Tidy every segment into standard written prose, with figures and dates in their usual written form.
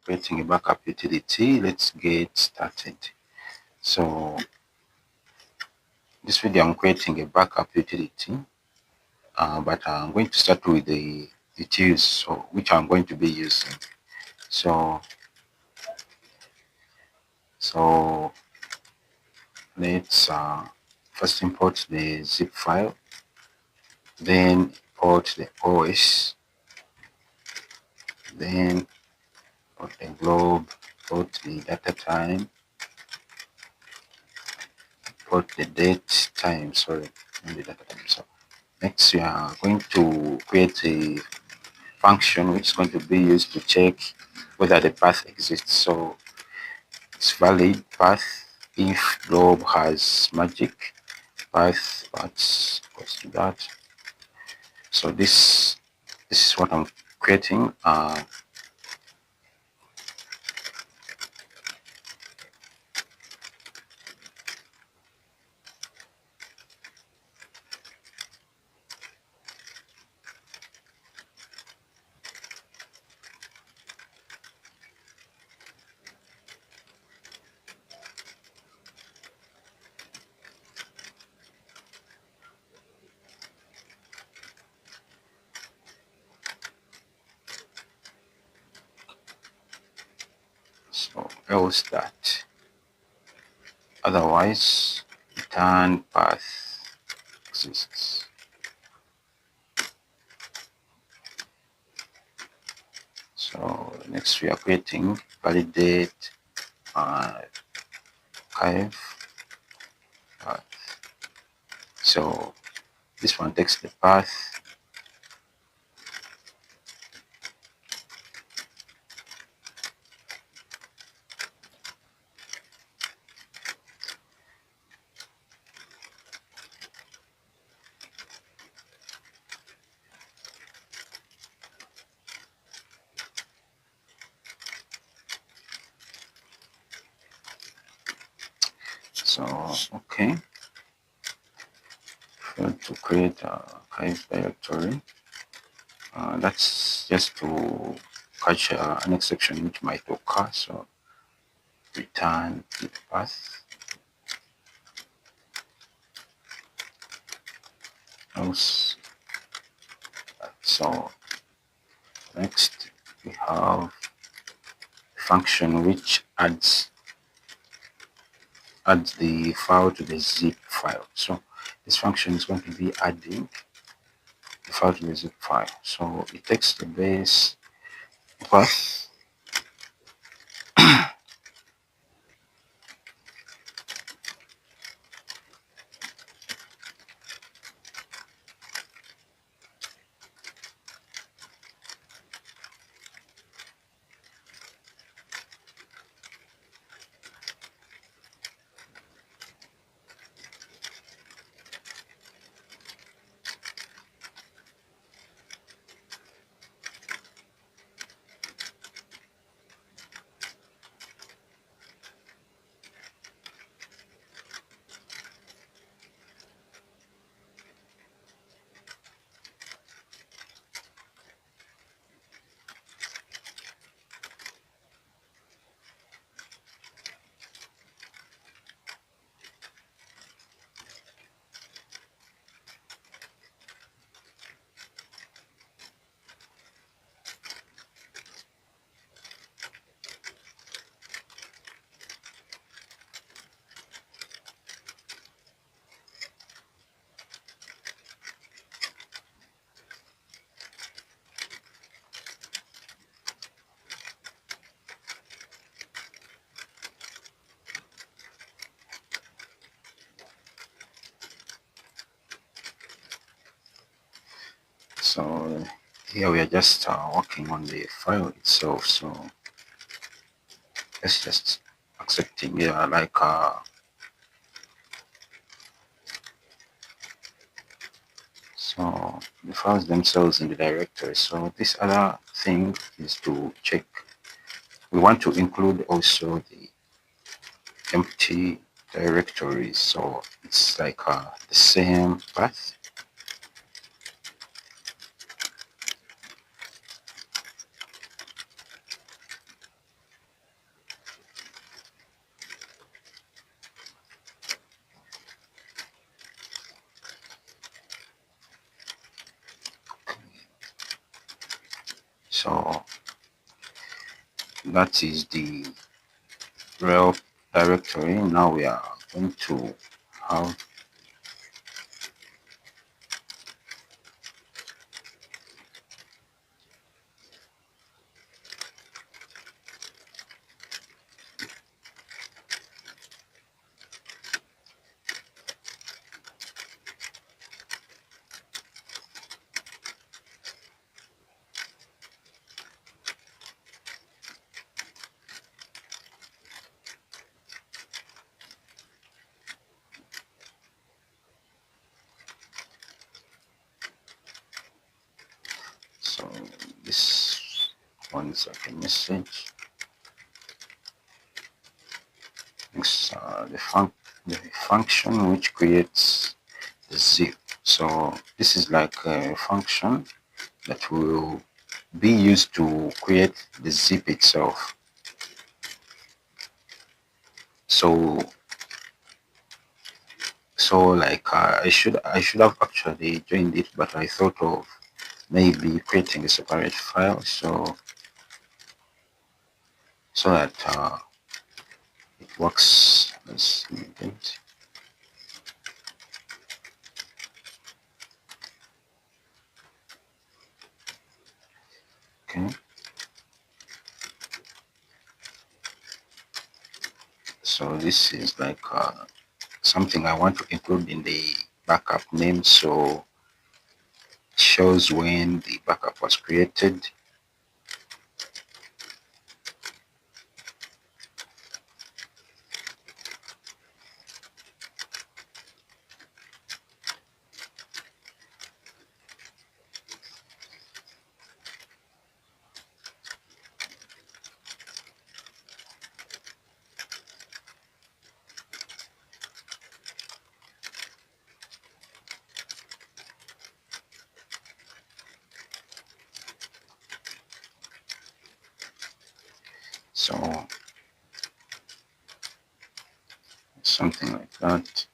creating a backup utility. Let's get started. So this video I'm creating a backup utility, but I'm going to start with the utils, so which I'm going to be using. So let's first import the zip file, then import the OS, then import the globe, import the data time, import the date time, sorry, not the data time. So next we are going to create a function which is going to be used to check whether the path exists. So it's valid path if globe has magic path, that's equals to that. So this is what I'm creating. So else that, otherwise return path exists. So next we are creating validate archive path. So this one takes the path. So okay, to create a archive directory. That's just to catch an exception which might occur. So return the path. Else. So next we have a function which adds the file to the zip file. So this function is going to be adding the file to the zip file. So it takes the base path. So here we are just working on the file itself. So let's just accepting here like so the files themselves in the directory. So this other thing is to check. We want to include also the empty directories. So it's like the same path. that is the real directory. Now we are going to have so this one is like a message. Next, the function which creates the zip. So this is like a function that will be used to create the zip itself. So like I should have actually joined it, but I thought of maybe creating a separate file so that it works as needed. Okay, so this is like something I want to include in the backup name, so it shows when the backup was created. So something like that.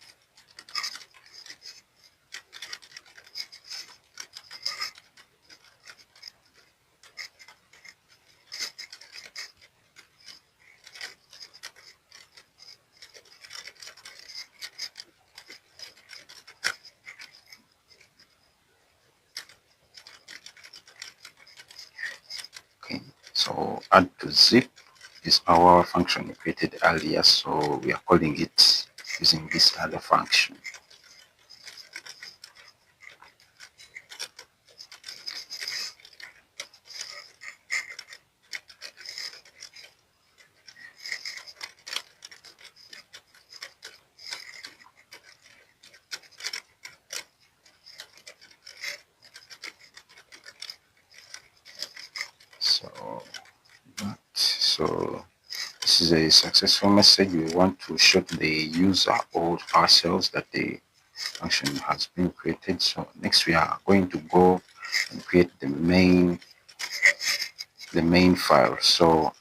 Okay, so add to zip is our function we created earlier, so we are calling it using this other function. So this is a successful message. We want to show to the user or ourselves that the function has been created. So next we are going to go and create the main file. So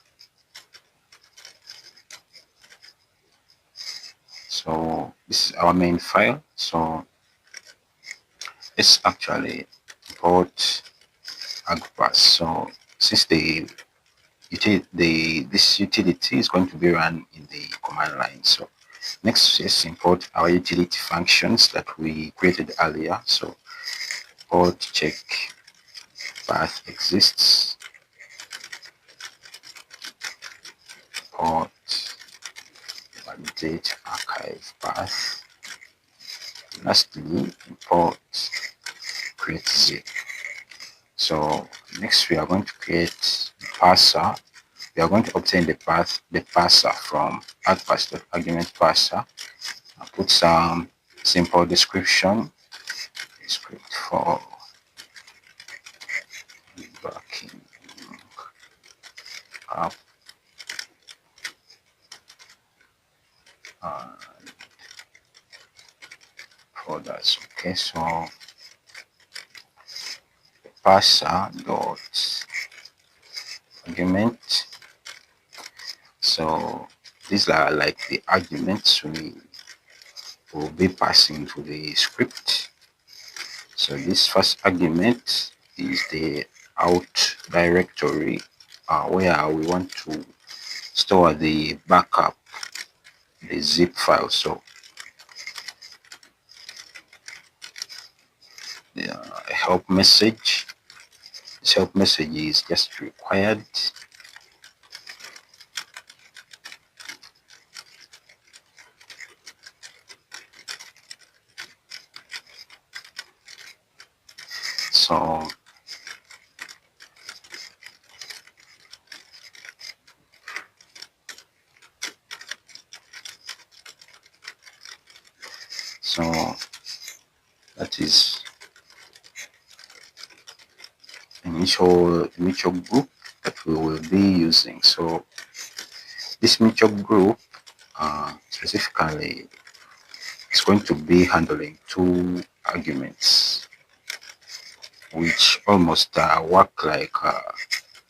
this is our main file. So let's actually import agpass. So since this utility is going to be run in the command line, so next let's import our utility functions that we created earlier. So import check path exists, import validate archive path, lastly import create zip. So next we are going to create the parser. We are going to obtain the parser from agpass.argument parser and put some simple description script for backing up folders. Okay, so parser dot argument. So these are like the arguments we will be passing to the script. So this first argument is the out directory where we want to store the backup, the zip file. So a help message. This help message is just required. So that is mutual group that we will be using. So this mutual group specifically is going to be handling two arguments, which almost work like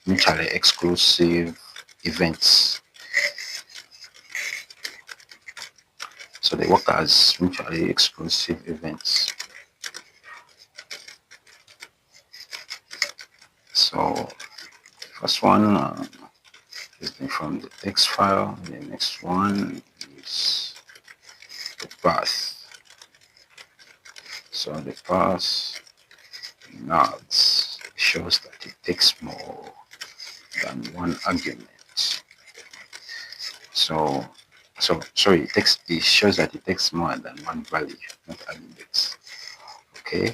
mutually exclusive events. So they work as mutually exclusive events. So first one is from the text file. The next one is the path. So the path nods shows that it takes more than one argument. So sorry, it shows that it takes more than one value, not arguments. Okay.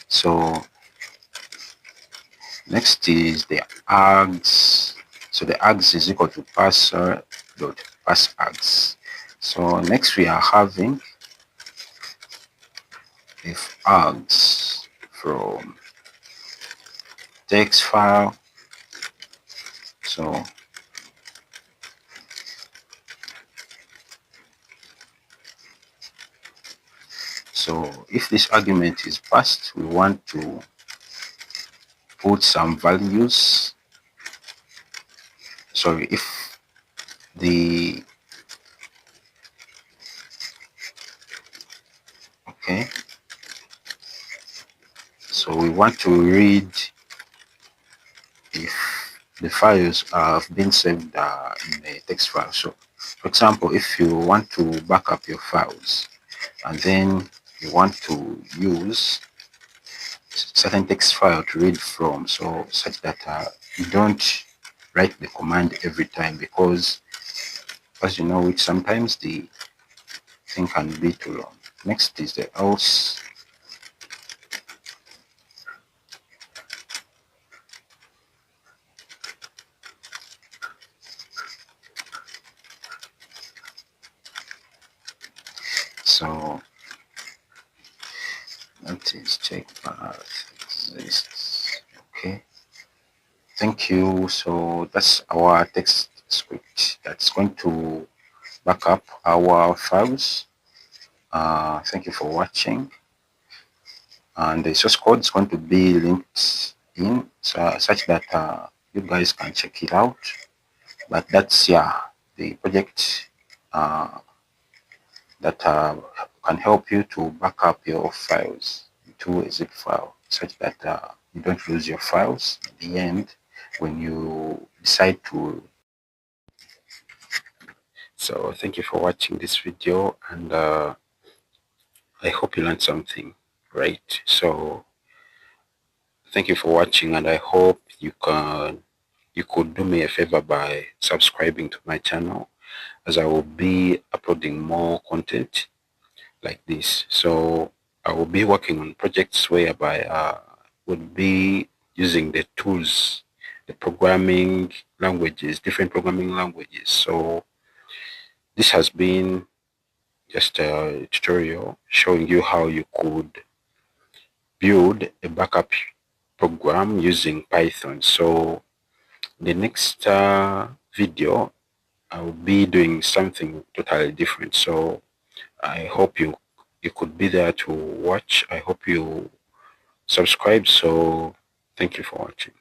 So next is the args. So the args is equal to parser dot pass args. So next we are having if args from text file. So if this argument is passed, we want to put some values. Sorry, if the okay, so we want to read if the files have been saved in the text file. So for example, if you want to back up your files and then you want to use certain text file to read from, so such that you don't write the command every time, because as you know, sometimes the thing can be too long. Next is the else. So that is check path exists. Okay, thank you. So that's our text script that's going to back up our files. Thank you for watching, and the source code is going to be linked in such that you guys can check it out. But that's the project that can help you to back up your files into a zip file, such that you don't lose your files at the end when you decide to. So thank you for watching this video, and I hope you learned something, right? So thank you for watching, and I hope you could do me a favor by subscribing to my channel, as I will be uploading more content like this. So I will be working on projects whereby would be using the tools, the programming languages, different programming languages. So this has been just a tutorial showing you how you could build a backup program using Python. So the next video, I will be doing something totally different. So I hope you could be there to watch. I hope you subscribe. So thank you for watching.